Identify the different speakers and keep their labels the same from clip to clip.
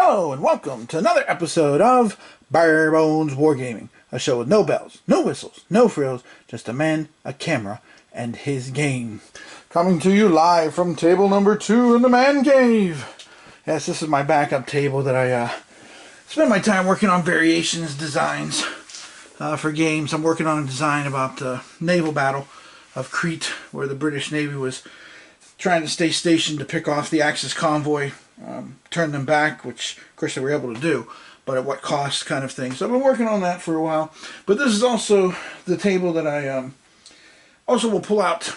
Speaker 1: Hello and welcome to another episode of Bare Bones Wargaming, a show with no bells, no whistles, no frills, just a man, a camera, and his game. Coming to you live from table number 2 in the man cave. Yes, this is my backup table that I spend my time working on variations, designs for games. I'm working on a design about the naval battle of Crete, where the British Navy was trying to stay stationed to pick off the Axis convoy, turn them back, which of course they were able to do, but at what cost kind of thing. So I've been working on that for a while. But this is also the table that I also will pull out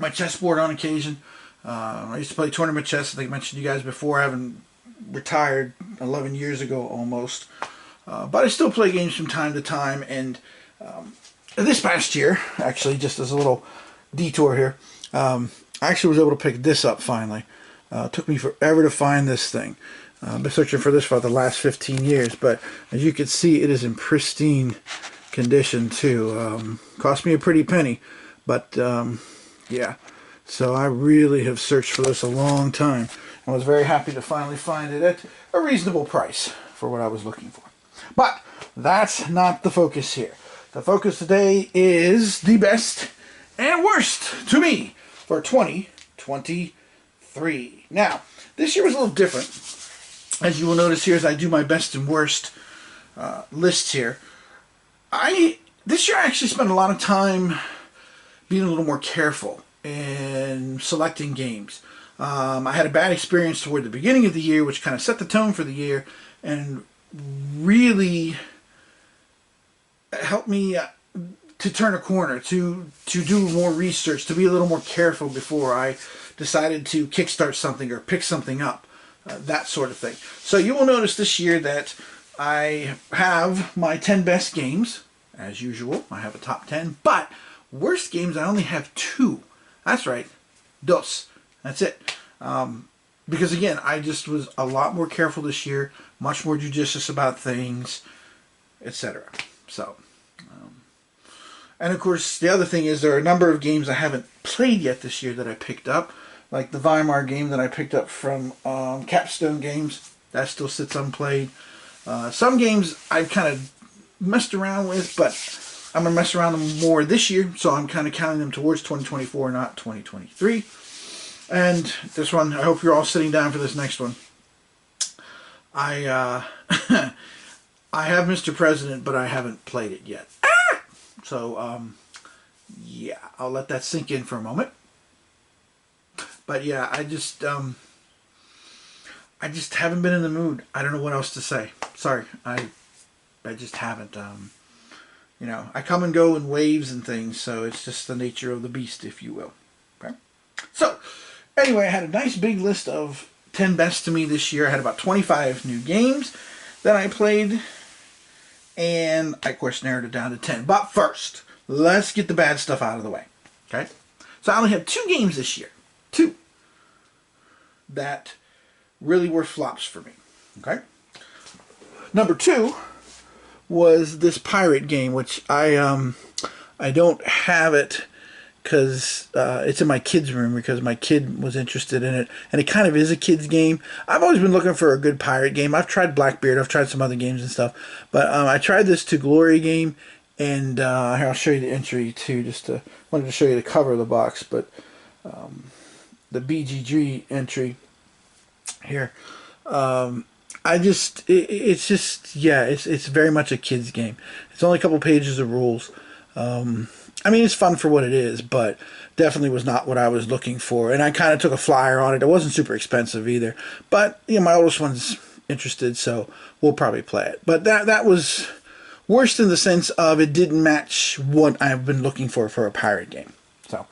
Speaker 1: my chessboard on occasion. I used to play tournament chess. I think I mentioned to you guys before. I haven't retired 11 years ago almost. But I still play games from time to time. And this past year, actually, just as a little detour here, I actually was able to pick this up finally. It took me forever to find this thing. I've been searching for this for the last 15 years, but as you can see, it is in pristine condition too. Cost me a pretty penny, but yeah. So I really have searched for this a long time, and was very happy to finally find it at a reasonable price for what I was looking for. But that's not the focus here. The focus today is the best and worst to me for 2023. Now, this year was a little different. As you will notice here, as I do my best and worst lists here, this year I actually spent a lot of time being a little more careful in selecting games. I had a bad experience toward the beginning of the year, which kind of set the tone for the year and really helped me to turn a corner, to do more research, to be a little more careful before I decided to kickstart something or pick something up, that sort of thing. So you will notice this year that I have my 10 best games, as usual. I have a top 10, but worst games I only have 2. That's right, dos. That's it. Because again, I just was a lot more careful this year, much more judicious about things, etc. So, and of course, the other thing is there are a number of games I haven't played yet this year that I picked up, like the Weimar game that I picked up from Capstone Games. That still sits unplayed. Some games I've kind of messed around with, but I'm going to mess around them more this year, so I'm kind of counting them towards 2024, not 2023. And this one, I hope you're all sitting down for this next one. I I have Mr. President, but I haven't played it yet. So, yeah, I'll let that sink in for a moment. But yeah, I just haven't been in the mood. I don't know what else to say. Sorry, I just haven't. You know, I come and go in waves and things, so it's just the nature of the beast, if you will. Okay. So, anyway, I had a nice big list of 10 best to me this year. I had about 25 new games that I played, and I, of course, narrowed it down to 10. But first, let's get the bad stuff out of the way. Okay? So I only have 2 games this year. 2. That really were flops for me. Okay? Number 2 was this pirate game, which I don't have it because it's in my kid's room because my kid was interested in it, and it kind of is a kid's game. I've always been looking for a good pirate game. I've tried Blackbeard, I've tried some other games and stuff, but I tried this To Glory game, and here I'll show you the entry too. Wanted to show you the cover of the box, but the BGG entry here. It's just, yeah, it's very much a kid's game. It's only a couple pages of rules. I mean, it's fun for what it is, but definitely was not what I was looking for. And I kind of took a flyer on it. It wasn't super expensive either. But, you know, my oldest one's interested, so we'll probably play it. But that was worst in the sense of it didn't match what I've been looking for a pirate game. So,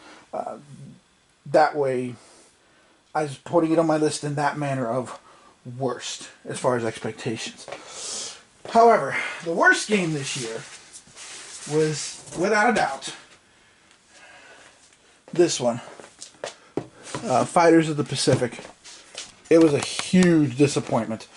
Speaker 1: that way, I was putting it on my list in that manner of worst as far as expectations. However, the worst game this year was, without a doubt, this one. Fighters of the Pacific. It was a huge disappointment.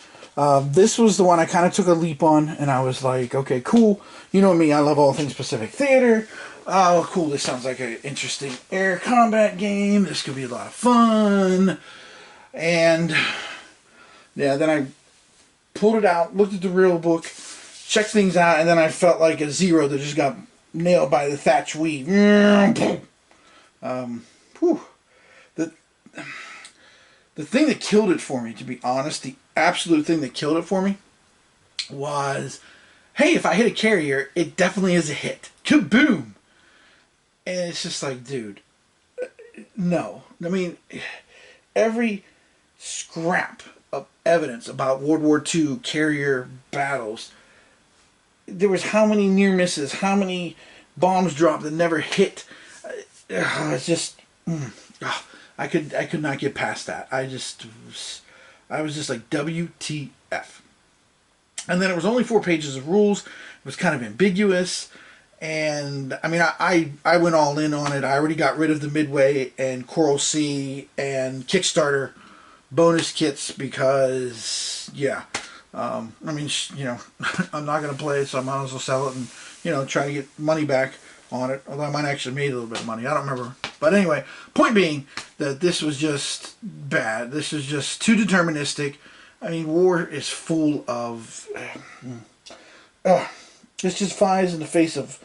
Speaker 1: This was the one I kind of took a leap on, and I was like, okay, cool. You know me, I love all things Pacific Theater. Oh, cool, this sounds like an interesting air combat game. This could be a lot of fun. And yeah, then I pulled it out, looked at the real book, checked things out, and then I felt like a zero that just got nailed by the thatch weave. The thing that killed it for me, to be honest, the absolute thing that killed it for me was, hey, if I hit a carrier, it definitely is a hit. Kaboom! And it's just like, dude, no. I mean, every scrap of evidence about World War II carrier battles, there was how many near misses, how many bombs dropped that never hit. It's just, I could not get past that. I was just like, WTF. And then it was only 4 pages of rules. It was kind of ambiguous. And I mean, I went all in on it. I already got rid of the Midway and Coral Sea and Kickstarter bonus kits because, yeah. I mean, you know, I'm not going to play it, so I might as well sell it and, you know, try to get money back on it. Although I might actually made a little bit of money. I don't remember. But anyway, point being that this was just bad. This is just too deterministic. I mean, war is full of... this just flies in the face of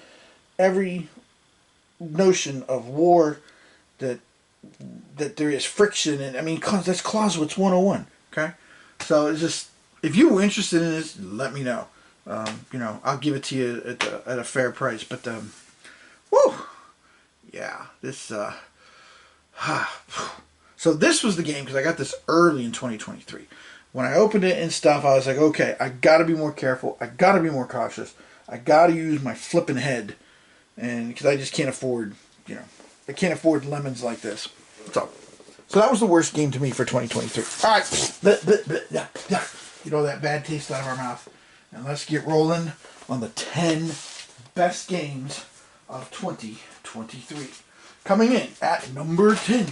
Speaker 1: every notion of war that there is friction. And I mean, that's Clausewitz 101. Okay? So it's just... If you were interested in this, let me know. You know, I'll give it to you at a fair price. But, woo! Yeah, this... So this was the game, because I got this early in 2023. When I opened it and stuff, I was like, okay, I got to be more careful. I got to be more cautious. I got to use my flipping head. And because I just can't afford, you know, I can't afford lemons like this. So that was the worst game to me for 2023. All right. You know, that bad taste out of our mouth. And let's get rolling on the 10 best games of 2023. Coming in at number 10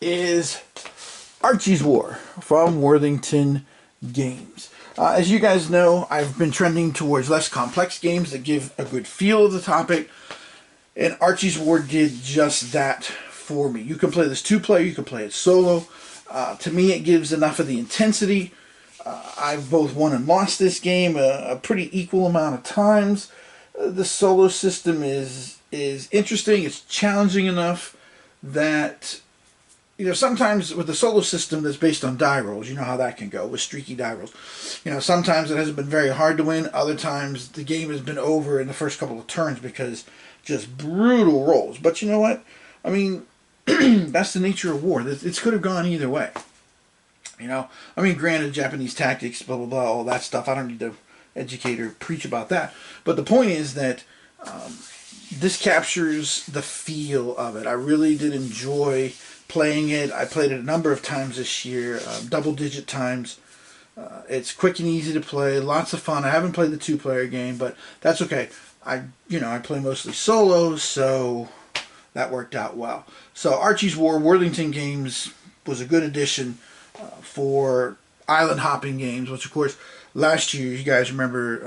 Speaker 1: is Archie's War from Worthington Games. As you guys know, I've been trending towards less complex games that give a good feel of the topic. And Archie's War did just that for me. You can play this 2-player, you can play it solo. To me, it gives enough of the intensity. I've both won and lost this game a pretty equal amount of times. The solo system is interesting. It's challenging enough that, you know, sometimes with the solo system that's based on die rolls, you know how that can go with streaky die rolls. You know, sometimes it hasn't been very hard to win. Other times the game has been over in the first couple of turns because just brutal rolls. But you know what? I mean, that's the nature of war. It could have gone either way. You know, I mean, granted, Japanese tactics, blah, blah, blah, all that stuff. I don't need to educate or preach about that. But the point is that this captures the feel of it. I really did enjoy playing it. I played it a number of times this year, double-digit times. It's quick and easy to play, lots of fun. I haven't played the 2-player game, but that's okay. I play mostly solo, so that worked out well. So Archie's War, Worthington Games was a good addition for island hopping games, which of course last year, you guys remember,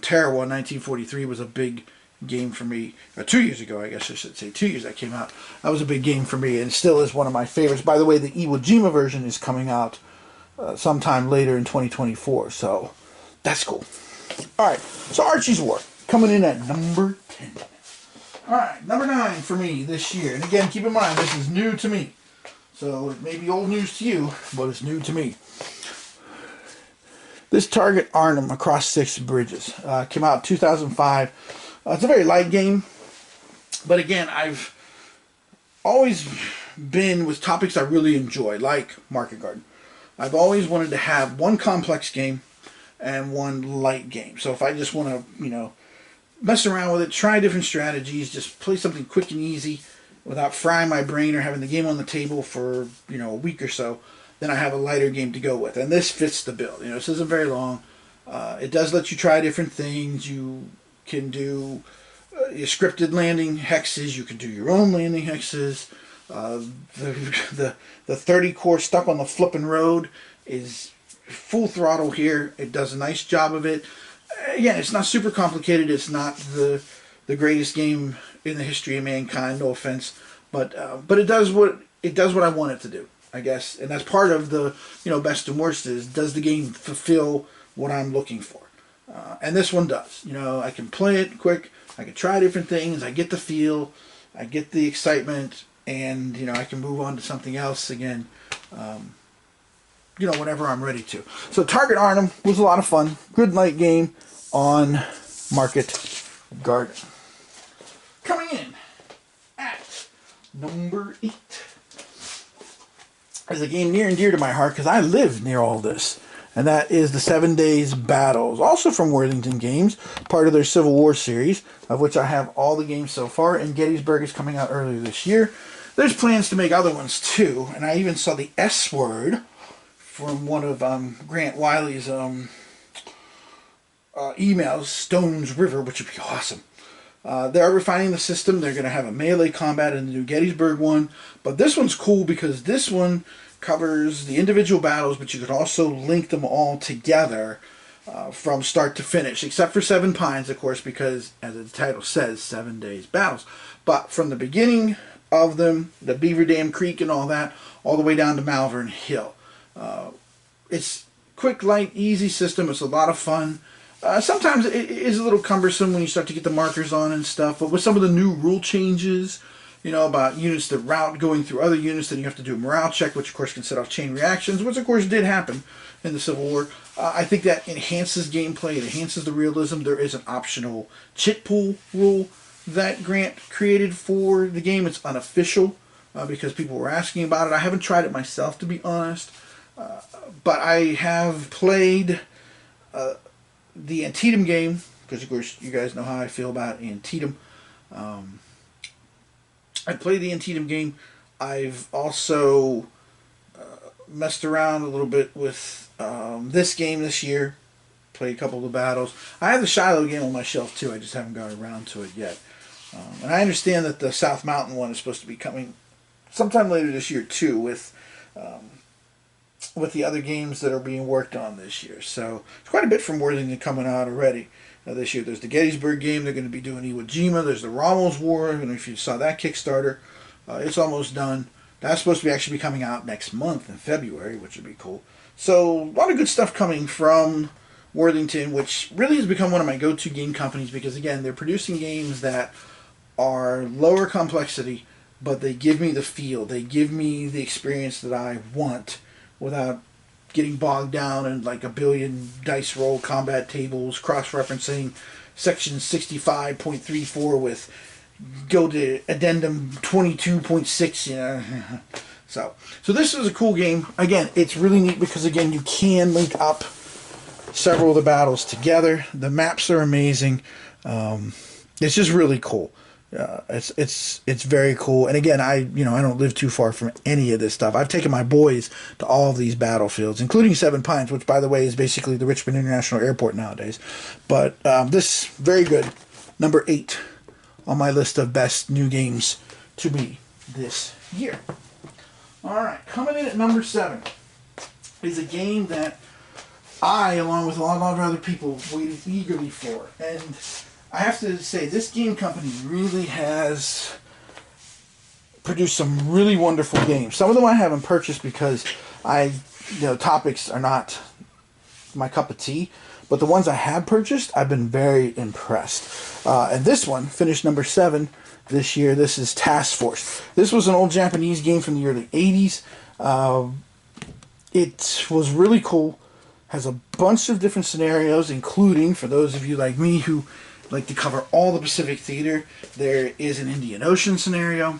Speaker 1: Terra 1943 was a big game for me. 2 years ago, I guess I should say. 2 years that came out. That was a big game for me and still is one of my favorites. By the way, the Iwo Jima version is coming out sometime later in 2024, so that's cool. All right, so Archie's War coming in at number 10. All right, number 9 for me this year. And again, keep in mind, this is new to me. So it may be old news to you, but it's new to me. This Target Arnhem Across 6 Bridges came out in 2005. It's a very light game. But again, I've always been with topics I really enjoy, like Market Garden. I've always wanted to have one complex game and one light game. So if I just want to, mess around with it, try different strategies, just play something quick and easy without frying my brain or having the game on the table for, a week or so, then I have a lighter game to go with. And this fits the bill. This isn't very long. It does let you try different things. You can do your scripted landing hexes. You can do your own landing hexes. The 30 core Stuck on the Flippin' Road is full throttle here. It does a nice job of it. Again, it's not super complicated. It's not the greatest game in the history of mankind. No offense, but it does what I want it to do. I guess. And that's part of the, best and worst is, does the game fulfill what I'm looking for? And this one does. I can play it quick. I can try different things. I get the feel. I get the excitement. And, I can move on to something else again, whenever I'm ready to. So Target Arnhem was a lot of fun. Good night game on Market Garden. Coming in at number 8 is a game near and dear to my heart because I live near all this. And that is the 7 Days Battles, also from Worthington Games, part of their Civil War series, of which I have all the games so far, and Gettysburg is coming out earlier this year. There's plans to make other ones too, and I even saw the S word from one of Grant Wiley's emails, Stones River, which would be awesome. They're refining the system. They're going to have a melee combat in the new Gettysburg one, but this one's cool because this one covers the individual battles, but you could also link them all together from start to finish, except for Seven Pines, of course, because, as the title says, 7 days battles. But from the beginning of them, the Beaver Dam Creek and all that, all the way down to Malvern Hill. It's quick, light, easy system. It's a lot of fun. Sometimes it is a little cumbersome when you start to get the markers on and stuff, but with some of the new rule changes, about units that route going through other units, then you have to do a morale check, which of course can set off chain reactions, which of course did happen in the Civil War. I think that enhances gameplay, it enhances the realism. There is an optional chit pool rule that Grant created for the game. It's unofficial because people were asking about it. I haven't tried it myself, to be honest, but I have played the Antietam game, because of course you guys know how I feel about Antietam. I played the Antietam game. I've also messed around a little bit with this game this year. Played a couple of the battles. I have the Shiloh game on my shelf too. I just haven't got around to it yet. And I understand that the South Mountain one is supposed to be coming sometime later this year too, with the other games that are being worked on this year. So it's quite a bit from Worthington coming out already. This year there's the Gettysburg game. They're going to be doing Iwo Jima. There's the Rommel's War. I don't know if you saw that Kickstarter. It's almost done. That's supposed to actually be coming out next month in February, which would be cool. So a lot of good stuff coming from Worthington, which really has become one of my go-to game companies because, again, they're producing games that are lower complexity, but they give me the feel. They give me the experience that I want without getting bogged down in like a billion dice roll combat tables, cross-referencing section 65.34 with go to addendum 22.6, So this is a cool game. Again, it's really neat because, again, you can link up several of the battles together. The maps are amazing. It's just really cool. It's very cool. And again, I don't live too far from any of this stuff. I've taken my boys to all of these battlefields, including Seven Pines, which, by the way, is basically the Richmond International Airport nowadays. But this, very good. Number 8 on my list of best new games to me this year. All right, coming in at number 7 is a game that I, along with a lot of other people, waited eagerly for. And I have to say, this game company really has produced some really wonderful games. Some of them I haven't purchased because topics are not my cup of tea. But the ones I have purchased, I've been very impressed. And this one finished number 7 this year. This is Task Force. This was an old Japanese game from the early 80s. It was really cool. Has a bunch of different scenarios, including, for those of you like me who like to cover all the Pacific Theater, there is an Indian Ocean scenario.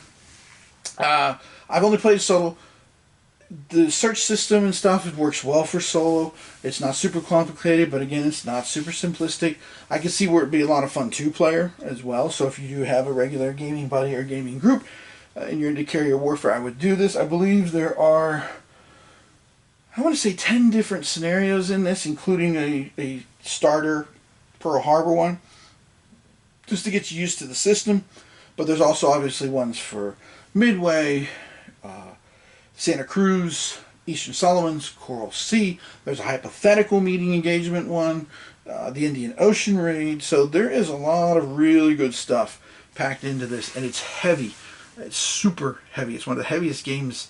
Speaker 1: I've only played solo. The search system and stuff, it works well for solo. It's not super complicated, but again, it's not super simplistic. I can see where it'd be a lot of fun two-player as well. So if you do have a regular gaming buddy or gaming group and you're into carrier warfare, I would do this. I believe there are, I want to say 10 different scenarios in this, including a starter Pearl Harbor one, just to get you used to the system. But there's also obviously ones for Midway, Santa Cruz, Eastern Solomons, Coral Sea. There's a hypothetical meeting engagement one, the Indian Ocean raid. So there is a lot of really good stuff packed into this, and it's heavy. It's super heavy. It's one of the heaviest games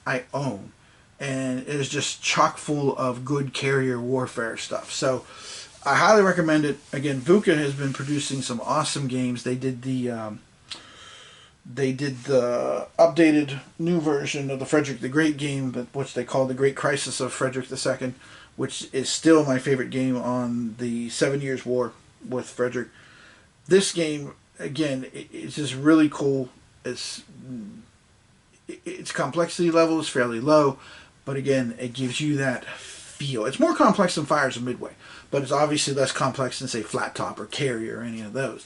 Speaker 1: I own. And it is just chock full of good carrier warfare stuff. So I highly recommend it. Again, VUCA has been producing some awesome games. They did the updated new version of the Frederick the Great game, which they call the Great Crisis of Frederick II, which is still my favorite game on the 7 Years' War with Frederick. This game, again, it's just really cool. Its complexity level is fairly low, but again, it gives you that feel. It's more complex than Fires of Midway, but it's obviously less complex than, say, Flat Top or Carrier or any of those.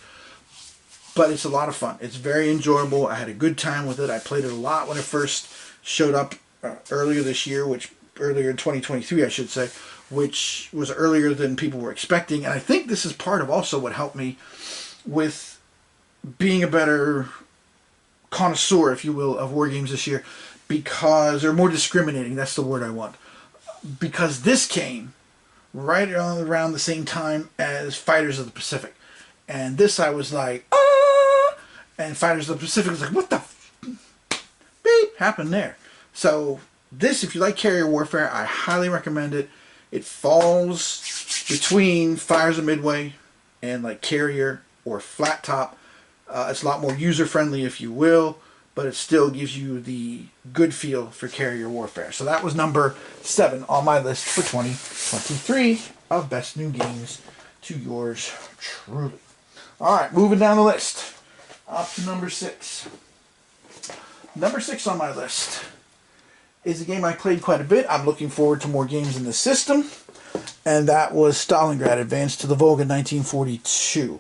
Speaker 1: But it's a lot of fun. It's very enjoyable. I had a good time with it. I played it a lot when it first showed up earlier this year, earlier in 2023, I should say, which was earlier than people were expecting. And I think this is part of also what helped me with being a better connoisseur, if you will, of war games this year, because, or more discriminating, that's the word I want. Because this came right around the same time as Fighters of the Pacific. And this I was like, and Fighters of the Pacific was like, what the beep happened there? So this, if you like carrier warfare, I highly recommend it. It falls between Fires of Midway and like Carrier or Flat Top. It's a lot more user-friendly, if you will, but it still gives you the good feel for carrier warfare. So that was number 7 on my list for 2023 of best new games, to yours truly. All right, moving down the list. Up to number 6. Number 6 on my list is a game I played quite a bit. I'm looking forward to more games in the system. And that was Stalingrad, Advance to the Volga 1942.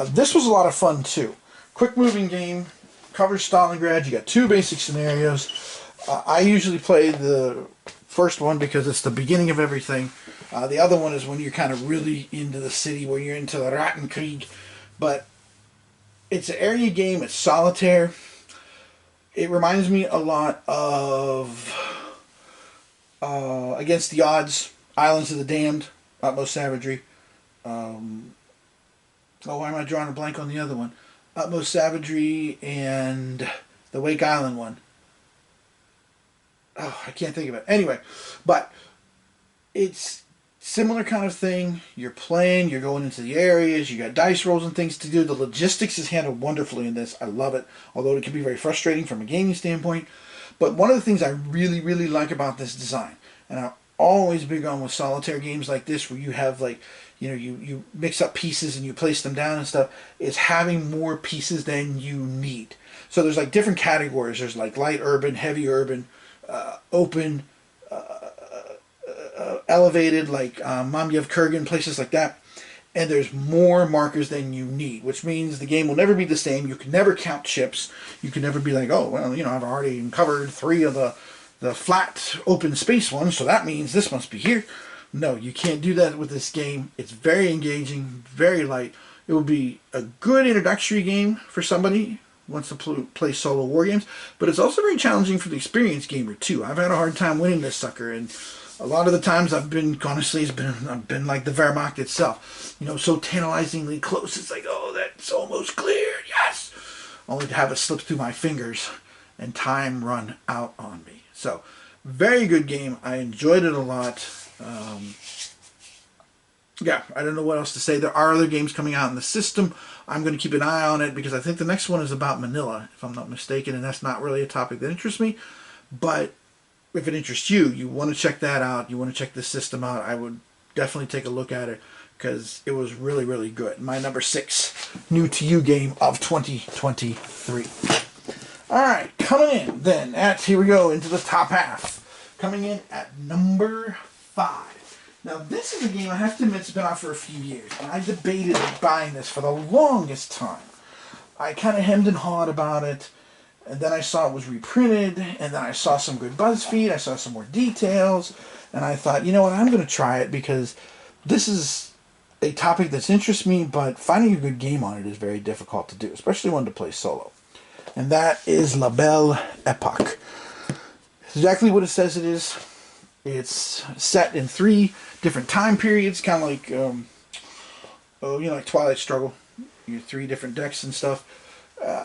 Speaker 1: This was a lot of fun, too. Quick moving game, covers Stalingrad. You got 2 basic scenarios. I usually play the first one because it's the beginning of everything. The other one is when you're kind of really into the city, where you're into the Rattenkrieg. But it's an area game. It's solitaire. It reminds me a lot of Against the Odds, Islands of the Damned, Utmost Savagery. Why am I drawing a blank on the other one? Utmost Savagery and the Wake Island one. Oh, I can't think of it. Anyway, but it's similar kind of thing. You're playing, you're going into the areas, you got dice rolls and things to do. The logistics is handled wonderfully in this. I love it, although it can be very frustrating from a gaming standpoint. But one of the things I really, really like about this design, and I'm always big on with solitaire games like this, where you have like, you know, you mix up pieces and you place them down and stuff, is having more pieces than you need. So there's like different categories. There's like light urban, heavy urban, open, elevated, like Mamyev Kurgan, places like that. And there's more markers than you need, which means the game will never be the same. You can never count chips. You can never be like, oh, well, you know, I've already covered 3 of the flat open space ones, so that means this must be here. No, you can't do that with this game. It's very engaging, very light. It will be a good introductory game for somebody who wants to play solo war games, but it's also very challenging for the experienced gamer too. I've had a hard time winning this sucker, and a lot of the times I've been, honestly, I've been like the Wehrmacht itself. You know, so tantalizingly close. It's like, oh, that's almost cleared, yes! Only to have it slip through my fingers and time run out on me. So, very good game. I enjoyed it a lot. Yeah, I don't know what else to say. There are other games coming out in the system. I'm going to keep an eye on it because I think the next one is about Manila, if I'm not mistaken, and that's not really a topic that interests me. But if it interests you, you want to check that out, you want to check this system out, I would definitely take a look at it because it was really, really good. My number 6 new to you game of 2023. Alright, coming in then here we go, into the top half. Coming in at number 5. Now this is a game, I have to admit, it's been out for a few years, and I debated buying this for the longest time. I kind of hemmed and hawed about it, and then I saw it was reprinted, and then I saw some good BuzzFeed, I saw some more details, and I thought, you know what, I'm going to try it because this is a topic that's interests me, but finding a good game on it is very difficult to do, especially one to play solo. And that is Lael Epoch. It's exactly what it says it is. It's set in 3 different time periods, kind of like, like Twilight Struggle. You have 3 different decks and stuff.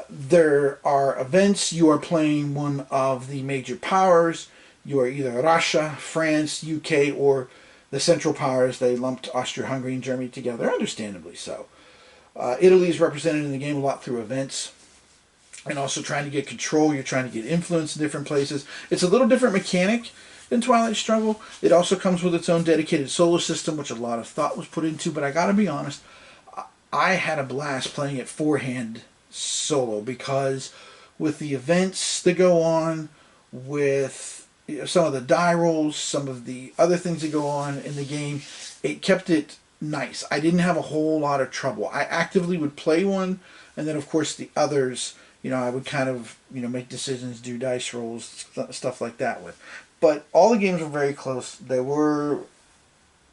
Speaker 1: There are events. You are playing one of the major powers. You are either Russia, France, UK, or the Central Powers. They lumped Austria-Hungary and Germany together, understandably so. Italy is represented in the game a lot through events. And also trying to get control. You're trying to get influence in different places. It's a little different mechanic than Twilight Struggle. It also comes with its own dedicated solo system, which a lot of thought was put into. But I gotta be honest, I had a blast playing it four-hand solo, because with the events that go on, with some of the die rolls, some of the other things that go on in the game, it kept it nice. I didn't have a whole lot of trouble. I actively would play one, and then of course the others, I would kind of, make decisions, do dice rolls, stuff like that with. But all the games were very close.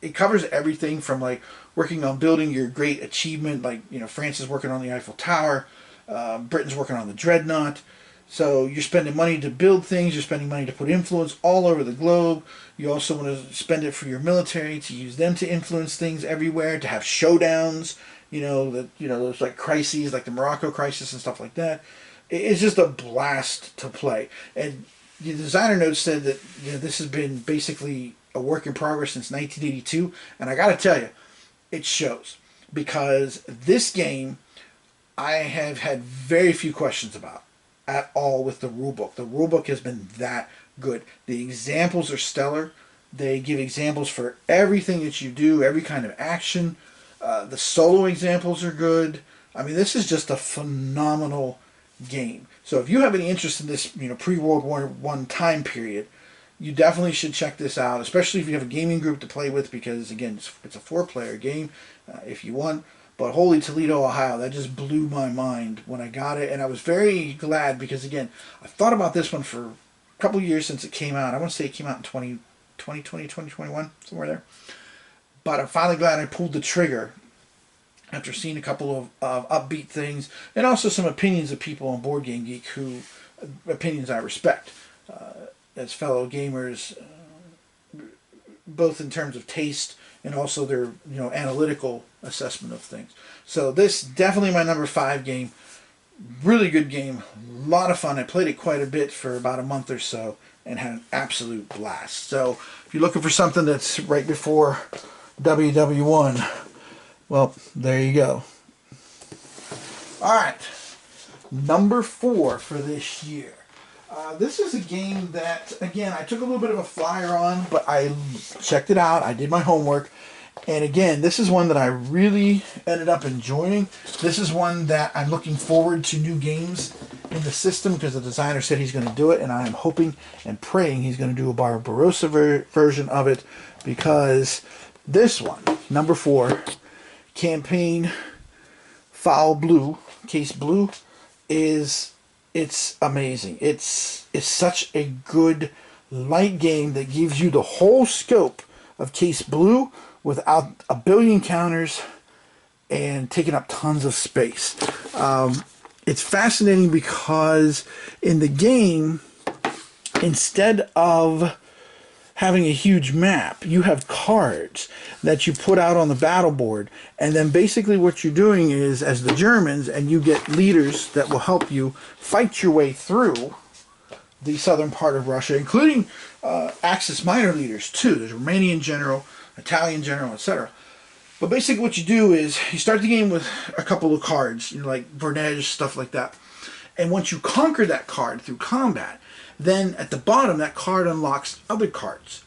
Speaker 1: It covers everything from like working on building your great achievement, like, France is working on the Eiffel Tower, Britain's working on the Dreadnought. So you're spending money to build things, you're spending money to put influence all over the globe. You also want to spend it for your military, to use them to influence things everywhere, to have showdowns, those like crises, like the Morocco crisis and stuff like that. It's just a blast to play. And the designer notes said that this has been basically a work in progress since 1982, and I gotta tell you, it shows, because this game I have had very few questions about at all with the rulebook. The rulebook has been that good. The examples are stellar. They give examples for everything that you do, every kind of action. The solo examples are good. I mean, this is just a phenomenal game. So if you have any interest in this, pre-World War I time period, you definitely should check this out, especially if you have a gaming group to play with, because, again, it's a four-player game if you want. But holy Toledo, Ohio, that just blew my mind when I got it. And I was very glad because, again, I thought about this one for a couple years since it came out. I want to say it came out in 2020, 2021, somewhere there. But I'm finally glad I pulled the trigger after seeing a couple of upbeat things, and also some opinions of people on Board Game Geek opinions I respect as fellow gamers, both in terms of taste and also their analytical assessment of things. So this definitely my number 5 game. Really good game, a lot of fun. I played it quite a bit for about a month or so and had an absolute blast. So if you're looking for something that's right before WW1, well, there you go. Alright, number 4 for this year. This is a game that, again, I took a little bit of a flyer on, but I checked it out. I did my homework. And again, this is one that I really ended up enjoying. This is one that I'm looking forward to new games in the system, because the designer said he's going to do it, and I am hoping and praying he's going to do a Barbarossa version of it, because this one, number 4, Campaign Foul Blue, Case Blue, it's amazing. It's such a good light game that gives you the whole scope of Case Blue without a billion counters and taking up tons of space. It's fascinating because in the game, instead of having a huge map, you have cards that you put out on the battle board, and then basically what you're doing is, as the Germans, and you get leaders that will help you fight your way through the southern part of Russia, including Axis minor leaders too. There's Romanian general, Italian general, etc. But basically what you do is you start the game with a couple of cards, like Vernej, stuff like that. And once you conquer that card through combat, then at the bottom that card unlocks other cards.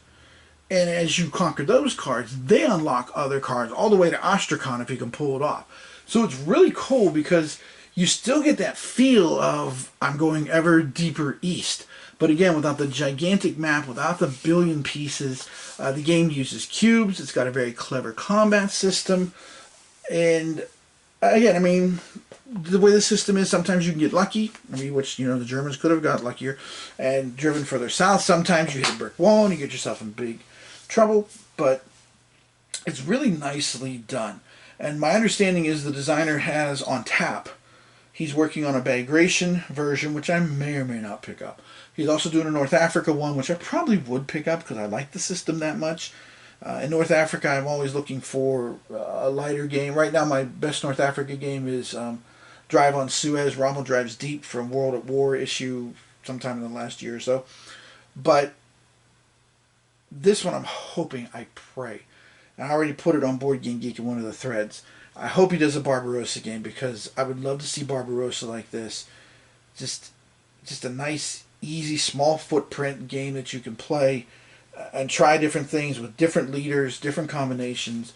Speaker 1: And as you conquer those cards, they unlock other cards all the way to Astrakhan if you can pull it off. So it's really cool because you still get that feel of I'm going ever deeper east. But again, without the gigantic map, without the billion pieces, the game uses cubes. It's got a very clever combat system. And again, I mean, the way the system is, sometimes you can get lucky. I mean, which, the Germans could have got luckier and driven further south. Sometimes you hit a brick wall and you get yourself in big trouble. But it's really nicely done. And my understanding is the designer has on tap, he's working on a Bagration version, which I may or may not pick up. He's also doing a North Africa one, which I probably would pick up because I like the system that much. In North Africa, I'm always looking for a lighter game. Right now, my best North Africa game is Drive on Suez. Rommel drives deep from World at War issue sometime in the last year or so. But this one I'm hoping, I pray, and I already put it on Board Game Geek in one of the threads. I hope he does a Barbarossa game, because I would love to see Barbarossa like this. Just a nice, easy, small footprint game that you can play and try different things with different leaders, different combinations.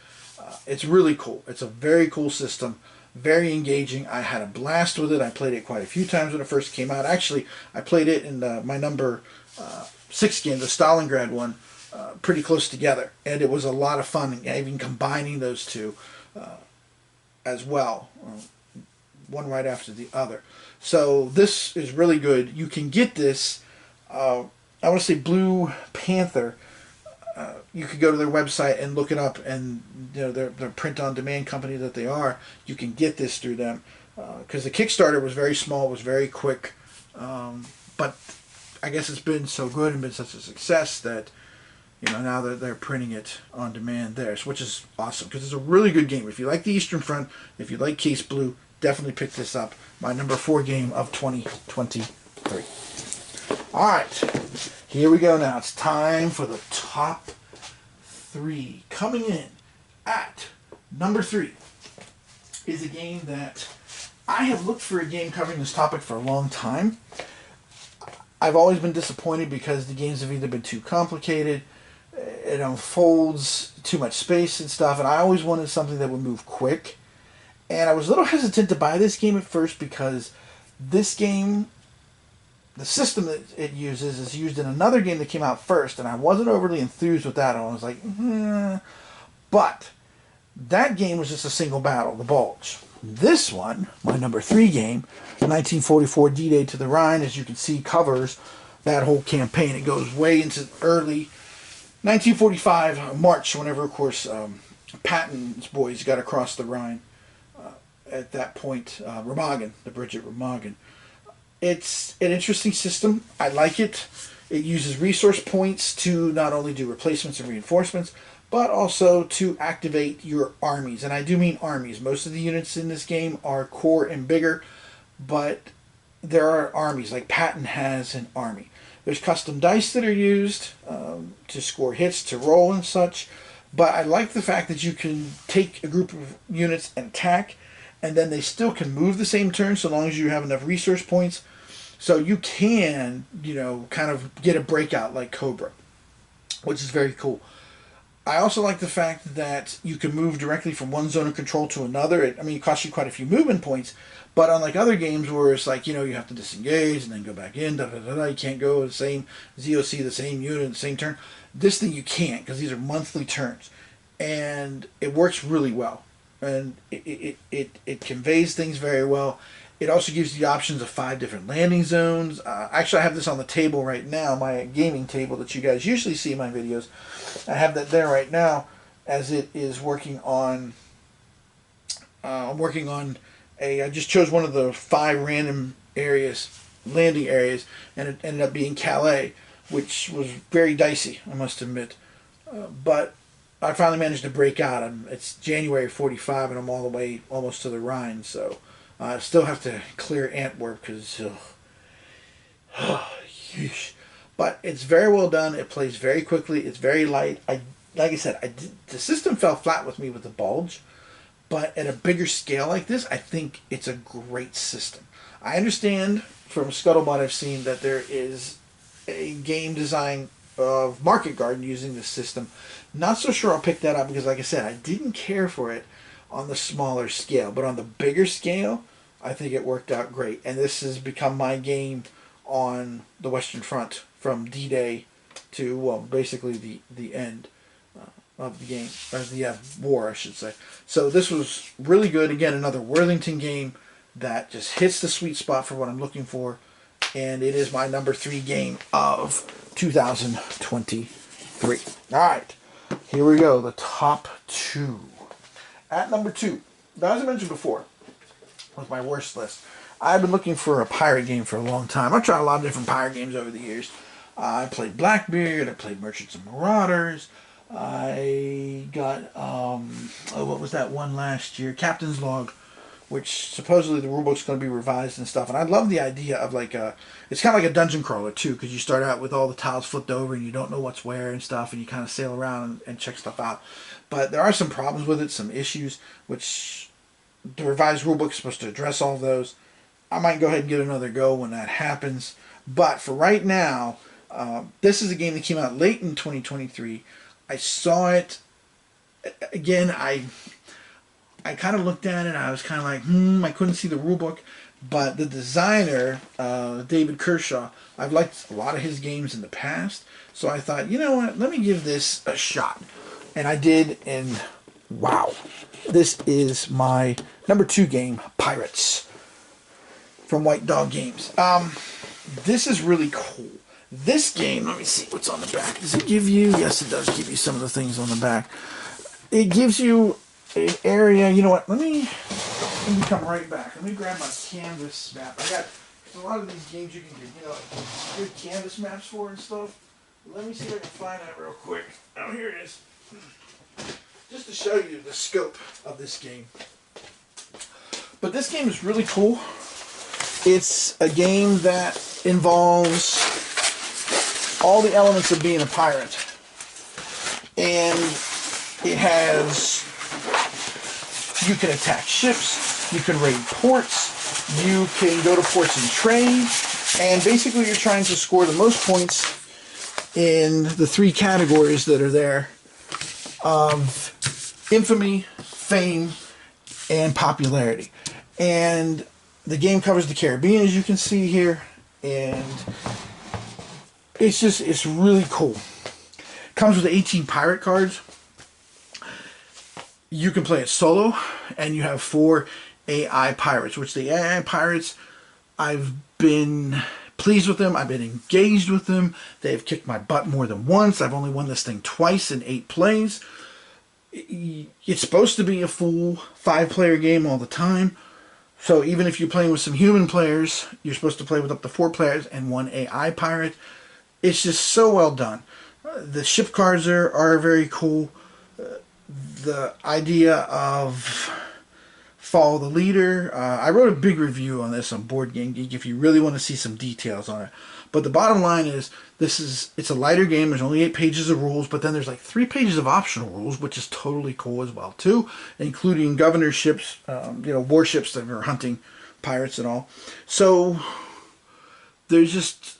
Speaker 1: It's really cool. It's a very cool system, very engaging. I had a blast with it. I played it quite a few times when it first came out. Actually, I played it in my number 6 game, the Stalingrad one, pretty close together, and it was a lot of fun, even combining those two as well, one right after the other. So this is really good. You can get this, I want to say Blue Panther. You could go to their website and look it up, and they're print-on-demand company that they are. You can get this through them, because the Kickstarter was very small, was very quick, but I guess it's been so good and been such a success that now they're printing it on demand there, which is awesome, because it's a really good game. If you like the Eastern Front, if you like Case Blue, definitely pick this up. My number 4 game of 2023. All right, here we go now. It's time for the top 3. Coming in at number 3 is a game that I have looked for a game covering this topic for a long time. I've always been disappointed because the games have either been too complicated, it unfolds too much space and stuff, and I always wanted something that would move quick. And I was a little hesitant to buy this game at first, because this game, the system that it uses, is used in another game that came out first, and I wasn't overly enthused with that. I was like, But that game was just a single battle, the Bulge. This one, my number 3 game, the 1944 D-Day to the Rhine, as you can see, covers that whole campaign. It goes way into early 1945, March, whenever, of course, Patton's boys got across the Rhine. At that point, Remagen, the bridge at Remagen. It's an interesting system. I like it. It uses resource points to not only do replacements and reinforcements, but also to activate your armies. And I do mean armies. Most of the units in this game are core and bigger, but there are armies, like Patton has an army. There's custom dice that are used to score hits, to roll and such. But I like the fact that you can take a group of units and attack, and then they still can move the same turn so long as you have enough resource points. So you can, kind of get a breakout like Cobra, which is very cool. I also like the fact that you can move directly from one zone of control to another. It costs you quite a few movement points, but unlike other games where it's like, you have to disengage and then go back in, you can't go the same ZOC, the same unit, the same turn. This thing you can't, because these are monthly turns, and it works really well, and it conveys things very well. It also gives you the options of 5 different landing zones. Actually, I have this on the table right now, my gaming table that you guys usually see in my videos. I have that there right now, as it is working on. I'm working on I just chose one of the 5 random landing areas, and it ended up being Calais, which was very dicey, I must admit. But I finally managed to break out. It's January 45, and I'm all the way almost to the Rhine, so I still have to clear Antwerp, because but it's very well done. It plays very quickly. It's very light. Like I said, the system fell flat with me with the Bulge, but at a bigger scale like this, I think it's a great system. I understand from Scuttlebutt I've seen that there is a game design of Market Garden using this system. Not so sure I'll pick that up, because like I said, I didn't care for it on the smaller scale, but on the bigger scale, I think it worked out great. And this has become my game on the Western Front, from D-Day to, well, basically the end of the game, or the war, I should say. So this was really good. Again, another Worthington game that just hits the sweet spot for what I'm looking for, and it is my number 3 game of 2023. All right, here we go, the top 2. At number 2, as I mentioned before, was my worst list. I've been looking for a pirate game for a long time. I've tried a lot of different pirate games over the years. I played Blackbeard, I played Merchants and Marauders, I got, what was that one last year? Captain's Log which supposedly the rulebook's going to be revised and stuff. And I love the idea of like it's kind of like a dungeon crawler too, because you start out with all the tiles flipped over and you don't know what's where and stuff, and you kind of sail around and check stuff out. But there are some problems with it, some issues, which the revised rulebook is supposed to address all of those. I might go ahead and give it another go when that happens. But for right now, this is a game that came out late in 2023. I saw it again. I kind of looked at it. I was kind of like, I couldn't see the rulebook. But the designer, David Kershaw, I've liked a lot of his games in the past. So I thought, you know what? Let me give this a shot. And I did, and wow. This is my number 2 game, Pirates, from White Dog Games. This is really cool. This game, let me see what's on the back. Does it give you, yes it does give you some of the things on the back. It gives you an area, you know what, let me come right back. Let me grab my canvas map. I got a lot of these games you can get, you know, good canvas maps for and stuff. Let me see if I can find that real quick. Oh, here it is. Just to show you the scope of this game. But this game is really cool. It's a game that involves all the elements of being a pirate. And it has, you can attack ships, you can raid ports, you can go to ports and trade, and basically you're trying to score the most points in the 3 categories that are there of infamy, fame, and popularity. And the game covers the Caribbean, as you can see here, and it's really cool. Comes with 18 pirate cards. You can play it solo, and you have 4 AI pirates, which the AI pirates, I've been pleased with them. I've been engaged with them. They've kicked my butt more than once. I've only won this thing twice in 8 plays. It's supposed to be a full 5-player game all the time. So even if you're playing with some human players, you're supposed to play with up to 4 players and 1 AI pirate. It's just so well done. The ship cards are very cool. The idea of follow the leader. I wrote a big review on this on Board Game Geek if you really want to see some details on it. But the bottom line is, it's a lighter game. There's only 8 pages of rules, but then there's like 3 pages of optional rules, which is totally cool as well too, including governorships, warships that are hunting pirates and all. So there's just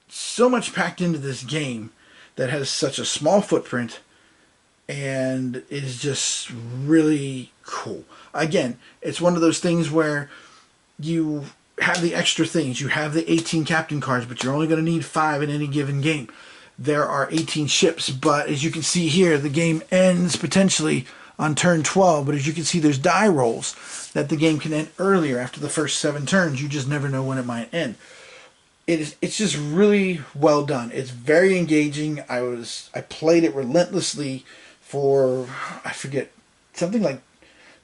Speaker 1: so much packed into this game that has such a small footprint and is just really cool. Again, it's one of those things where you have the extra things. You have the 18 captain cards, but you're only going to need 5 in any given game. There are 18 ships, but as you can see here, the game ends potentially on turn 12, but as you can see, there's die rolls that the game can end earlier after the first 7 turns. You just never know when it might end. It's just really well done. It's very engaging. I played it relentlessly for, I forget, something like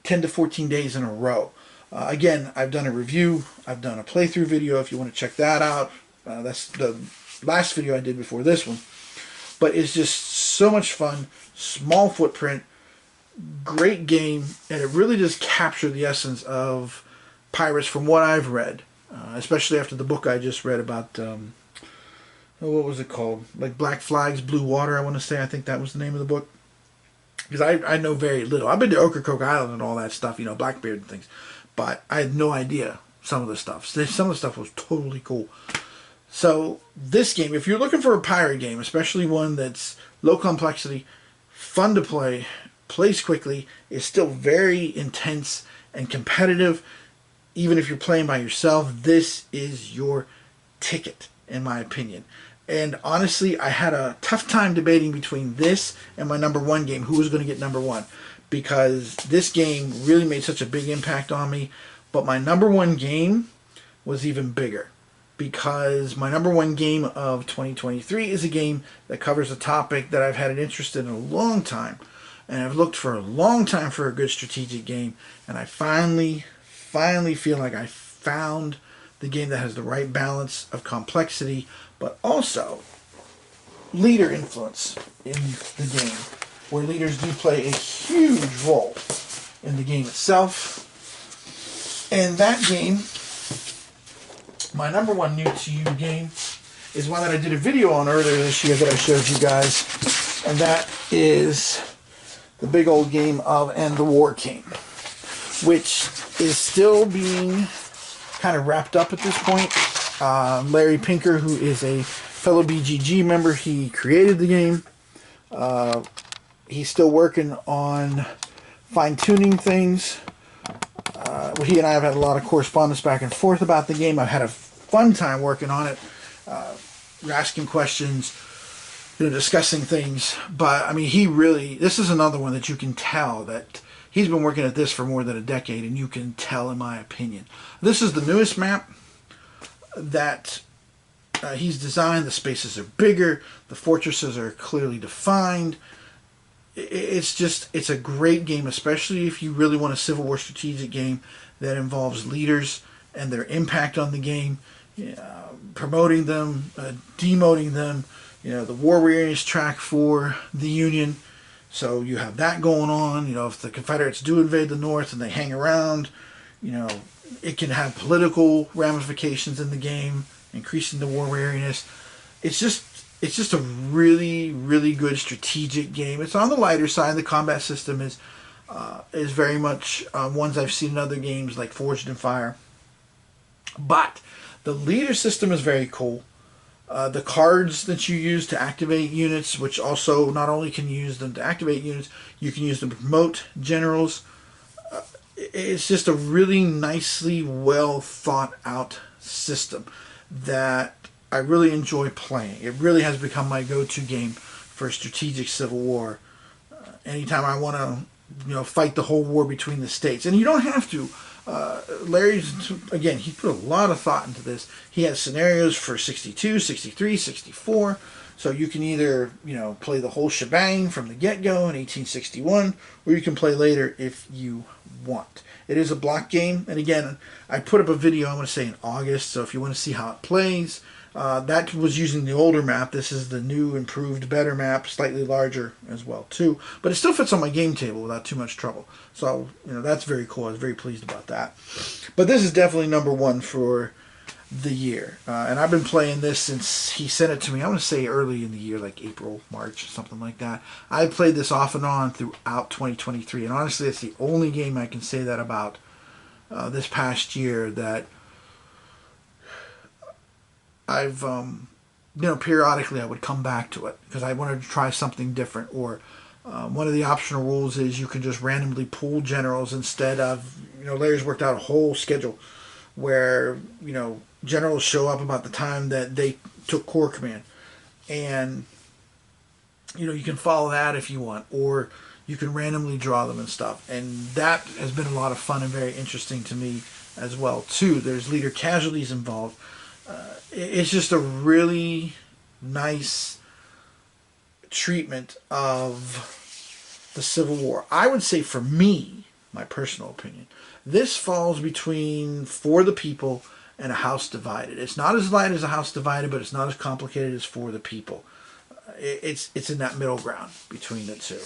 Speaker 1: 10 to 14 days in a row. Again, I've done a review. I've done a playthrough video if you want to check that out. That's the last video I did before this one. But it's just so much fun. Small footprint. Great game. And it really does capture the essence of pirates from what I've read. Especially after the book I just read about, what was it called? Like Black Flags, Blue Water, I want to say. I think that was the name of the book. Because I know very little. I've been to Ocracoke Island and all that stuff, Blackbeard and things. But I had no idea some of the stuff. Some of the stuff was totally cool. So this game, if you're looking for a pirate game, especially one that's low complexity, fun to play, plays quickly, is still very intense and competitive, even if you're playing by yourself, this is your ticket, in my opinion. And honestly, I had a tough time debating between this and my number 1 game, who was going to get number 1. Because this game really made such a big impact on me. But my number 1 game was even bigger. Because my number 1 game of 2023 is a game that covers a topic that I've had an interest in a long time. And I've looked for a long time for a good strategic game. And I finally feel like I found the game that has the right balance of complexity, but also leader influence in the game, where leaders do play a huge role in the game itself. And that game, my number one new to you game, is one that I did a video on earlier this year that I showed you guys. And that is the big old game of And the War Came, which is still being kind of wrapped up at this point. Larry Pinker, who is a fellow BGG member, he created the game. He's still working on fine-tuning things. He and I have had a lot of correspondence back and forth about the game. I've had a fun time working on it, asking questions, discussing things. But I mean, this is another one that you can tell that he's been working at this for more than a decade, and you can tell, in my opinion. This is the newest map that he's designed. The spaces are bigger. The fortresses are clearly defined. It's a great game, especially if you really want a Civil War strategic game that involves leaders and their impact on the game, promoting them, demoting them, the war weariness track for the Union. So you have that going on. If the Confederates do invade the North and they hang around, it can have political ramifications in the game, increasing the war weariness. It's just a really, really good strategic game. It's on the lighter side. The combat system is very much ones I've seen in other games like Forged in Fire. But the leader system is very cool. The cards that you use to activate units, which also not only can you use them to activate units, you can use them to promote generals. It's just a really nicely well thought out system that I really enjoy playing. It really has become my go-to game for strategic Civil War. Anytime I want to, fight the whole war between the states, and you don't have to. Larry's, again, he put a lot of thought into this. He has scenarios for 62, 63, 64. So you can either, play the whole shebang from the get-go in 1861, or you can play later if you want. It is a block game, and again, I put up a video, I'm going to say in August, so if you want to see how it plays, that was using the older map. This is the new, improved, better map, slightly larger as well, too. But it still fits on my game table without too much trouble. So, that's very cool. I was very pleased about that. But this is definitely number one for the year. And I've been playing this since he sent it to me, I want to say early in the year, like April, March, something like that. I played this off and on throughout 2023. And honestly, it's the only game I can say that about this past year that I've, periodically I would come back to it because I wanted to try something different. Or one of the optional rules is you can just randomly pull generals instead of, Larry's worked out a whole schedule where, generals show up about the time that they took Corps Command. And, you can follow that if you want, or you can randomly draw them and stuff. And that has been a lot of fun and very interesting to me as well, too. There's leader casualties involved. It's just a really nice treatment of the Civil War. I would say for me, my personal opinion, this falls between For the People and A House Divided. It's not as light as A House Divided, but it's not as complicated as For the People. It's in that middle ground between the two.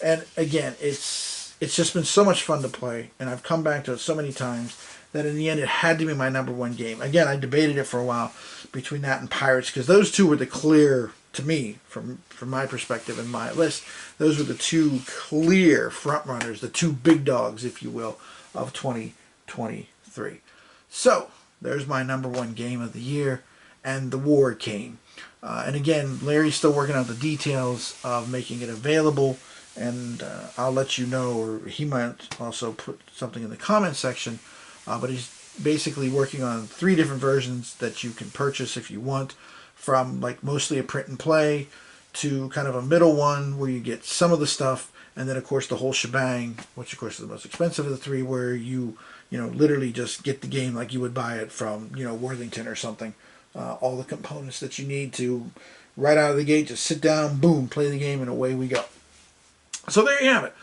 Speaker 1: And again, it's just been so much fun to play, and I've come back to it so many times that in the end it had to be my number one game. Again, I debated it for a while between that and Pirates, because those two were the clear, to me, from my perspective and my list, those were the two clear front runners, the two big dogs, if you will, of 2023. So, there's my number one game of the year, And the War Came. And again, Larry's still working out the details of making it available, and I'll let you know, or he might also put something in the comment section, but he's basically working on 3 different versions that you can purchase if you want, from like mostly a print and play to kind of a middle one where you get some of the stuff, and then of course the whole shebang, which of course is the most expensive of the 3, where you literally just get the game like you would buy it from Worthington or something. All the components that you need to, right out of the gate, just sit down, boom, play the game, and away we go. So there you have it.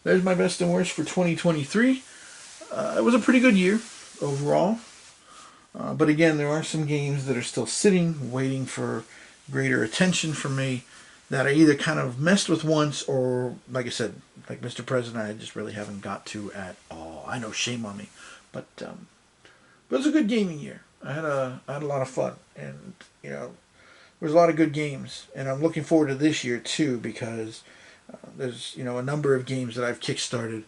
Speaker 1: There's my best and worst for 2023. It was a pretty good year overall. But again, there are some games that are still sitting, waiting for greater attention from me, that I either kind of messed with once, or, like I said, like Mr. President, I just really haven't got to at all. I know, shame on me. But it was a good gaming year. I had a lot of fun, and you know, there was a lot of good games, and I'm looking forward to this year too, because there's a number of games that I've kickstarted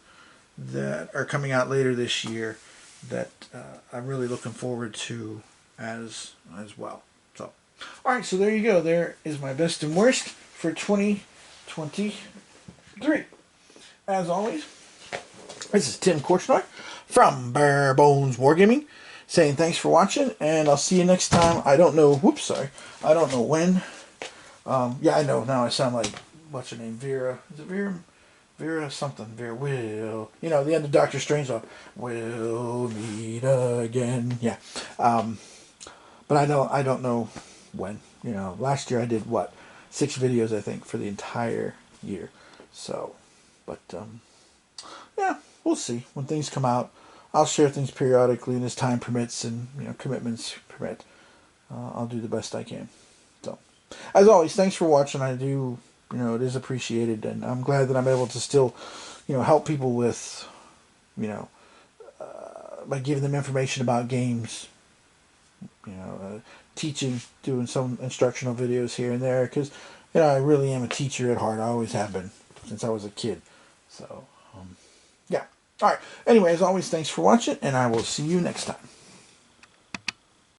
Speaker 1: that are coming out later this year that I'm really looking forward to as well. So, all right, so there you go. There is my best and worst for 2023. As always, this is Tim Korchnoi from Bare Bones Wargaming, saying thanks for watching, and I'll see you next time. I don't know. Whoops, sorry. I don't know when. Yeah, I know now. I sound like what's her name? Vera. Is it Vera? Vera something. Vera will. You know, the end of Doctor Strange. We'll meet again. Yeah. But I don't know when. You know, last year I did what, 6 videos I think for the entire year. So, but yeah, we'll see when things come out. I'll share things periodically, and as time permits and commitments permit, I'll do the best I can. So, as always, thanks for watching. I do, it is appreciated, and I'm glad that I'm able to still, help people with, by giving them information about games, teaching, doing some instructional videos here and there, because I really am a teacher at heart. I always have been since I was a kid. So, yeah. All right. Anyway, as always, thanks for watching, and I will see you next time.